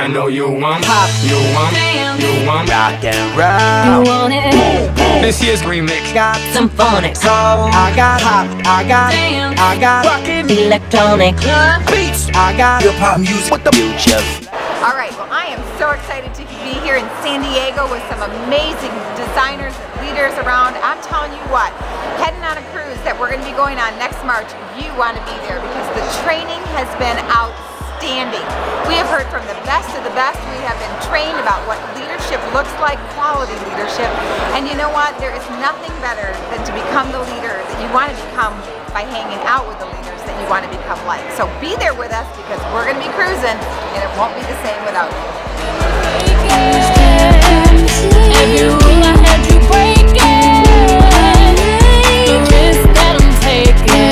I know you want pop, you want rock and roll. You want it? This year's remix Got some phonics. I got pop, I got rockin' Electronic beats. I got hip hop music with the future. All right, well, I am so excited to be here in San Diego with some amazing designers and leaders around. I'm telling you what, heading on a cruise that we're going to be going on next March, you want to be there because the training has been outstanding. We have heard from the best of the best. We have been trained about what leadership looks like, quality leadership. And you know what? There is nothing better than to become the leader that you want to become by hanging out with the leaders that you want to become like. So be there with us because we're going to be cruising and it won't be the same without you. Every rule I had you breaking, the risk that I'm taking.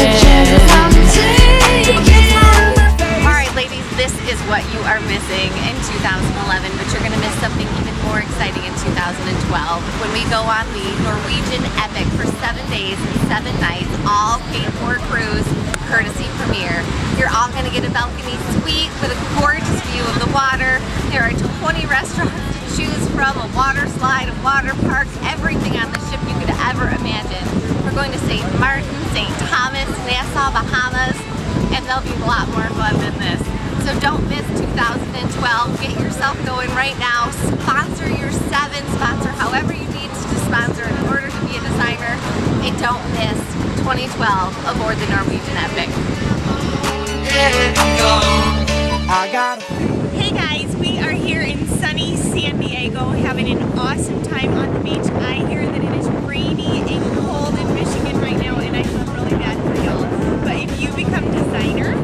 Alright ladies, this is what you are missing in 2011, but you're going to miss something even more exciting in 2012 when we go on the Norwegian Epic for 7 days and 7 nights, all paid for cruise, courtesy Premier. You're all going to get a balcony suite with a gorgeous view of the water. There are 20 restaurants to choose from, a water slide, a water park, everything on the ship you could ever imagine. We're going to St. Martin, St. Thomas, Nassau, Bahamas, and there'll be a lot more fun than this. So don't miss 2012. Get yourself going right now. Sponsor your 7, sponsor however you need to sponsor in order to be a designer. And don't miss 2012 aboard the Norwegian Epic. Hey guys, we are here in sunny San Diego having an awesome time on the beach. I hear that it is rainy and cold in Michigan right now and I feel really bad for y'all. But if you become designer,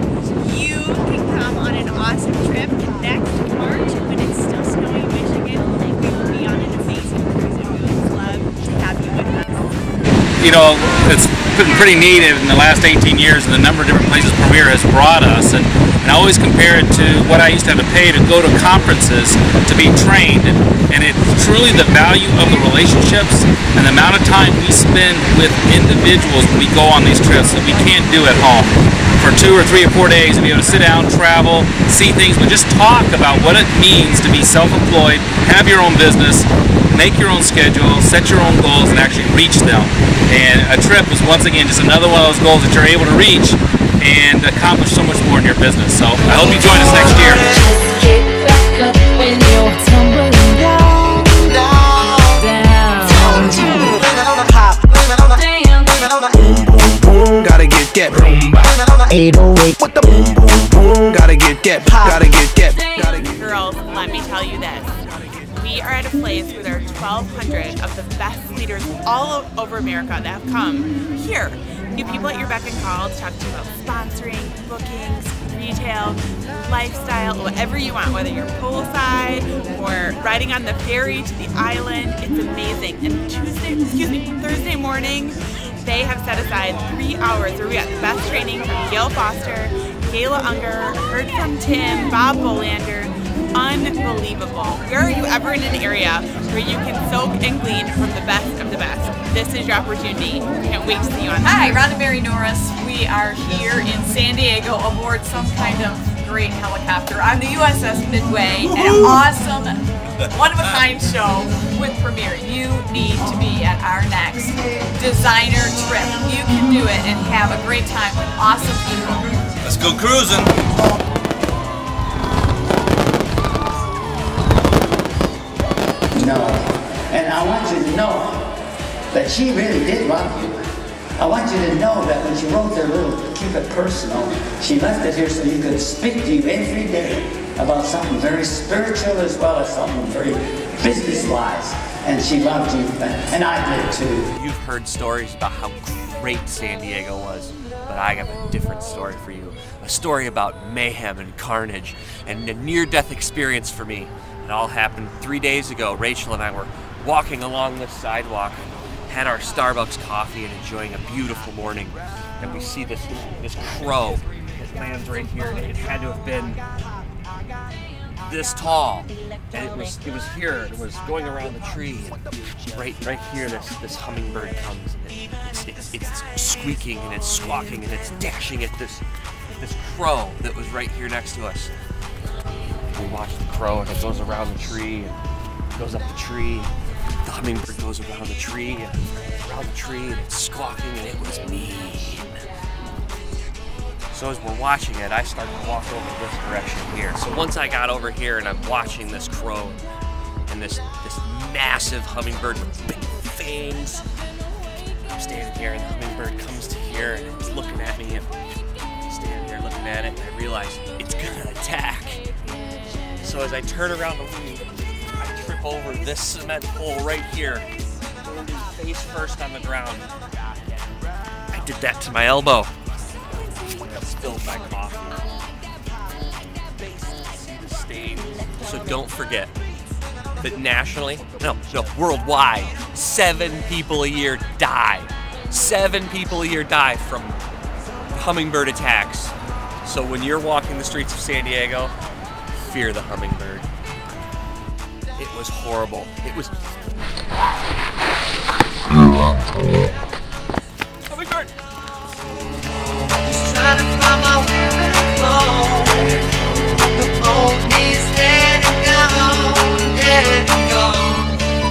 you can come on an awesome trip next March when it's still snowing in Michigan. We will be on an amazing cruise and we would love to have you with us. You know, it's been pretty neat in the last 18 years and the number of different places Premier has brought us, and I always compare it to what I used to have to pay to go to conferences to be trained, and it's truly the value of the relationships and the amount of time we spend with individuals when we go on these trips that we can't do at home. For 2 or 3 or 4 days and be able to sit down, travel, see things, but just talk about what it means to be self-employed, have your own business, make your own schedule, set your own goals, and actually reach them. And a trip is once again just another one of those goals that you're able to reach and accomplish so much more in your business. So I hope you join us next year. Get back up when you're tumbling down, Gotta get rumba. 808 With the boom boom boom. Gotta get pop. Gotta get. Girls, let me tell you this. We are at a place where there are 1,200 of the best leaders all over America that have come here. New people at your beck and call to talk to you about sponsoring, bookings, retail, lifestyle, whatever you want, whether you're poolside or riding on the ferry to the island. It's amazing. And Thursday morning, they have set aside 3 hours where we got the best training from Gail Foster, Kayla Unger, heard from Tim, Bob Bolander. Unbelievable. Where are you ever in an area where you can soak and glean from the best of the best? This is your opportunity. Can't wait to see you on that. Hi, Rhonda Mary Norris. We are here in San Diego aboard some kind of great helicopter on the USS Midway. An awesome, one-of-a-kind show with Premier. You need to be at our next designer trip. You can do it and have a great time with awesome people. Let's go cruising. No. And I want you to know that she really did love you. I want you to know that when she wrote their little Keep It Personal, she left it here so you could speak to you every day about something very spiritual as well as something very business-wise. And she loved you, and I did too. You've heard stories about how great San Diego was, but I have a different story for you. A story about mayhem and carnage and a near-death experience for me. It all happened 3 days ago. Rachel and I were walking along this sidewalk, had our Starbucks coffee and enjoying a beautiful morning. And we see this crow that lands right here. And it had to have been this tall. And it was here. It was going around the tree. And right here, this hummingbird comes. And it's squeaking and it's squawking and it's dashing at this crow that was right here next to us. We watched the crow, and it goes around the tree, and goes up the tree. The hummingbird goes around the tree, and it's squawking, and it was mean. So as we're watching it, I start to walk over this direction here. So once I got over here and I'm watching this crow and this massive hummingbird with big fangs, I'm standing here and the hummingbird comes to here and it's looking at me, and I'm standing there looking at it, and I realize it's gonna attack. So as I turn around the wing, I trip over this cement pole right here, face first on the ground. I did that to my elbow. I spilled my coffee. See the stain. So don't forget that nationally, no, worldwide, 7 people a year die. 7 people a year die from hummingbird attacks. So when you're walking the streets of San Diego, fear the hummingbird. It was horrible. It was... Hummingbird!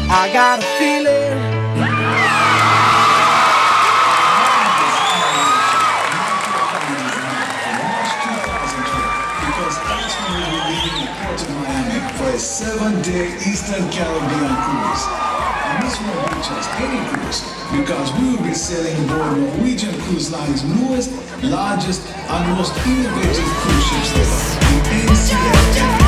I got a feeling. Because that's when we will be leaving the port of Miami for a 7-day Eastern Caribbean cruise. And this won't be just any cruise, because we will be sailing aboard Norwegian Cruise Line's newest, largest, and most innovative cruise ships ever, the NCFT.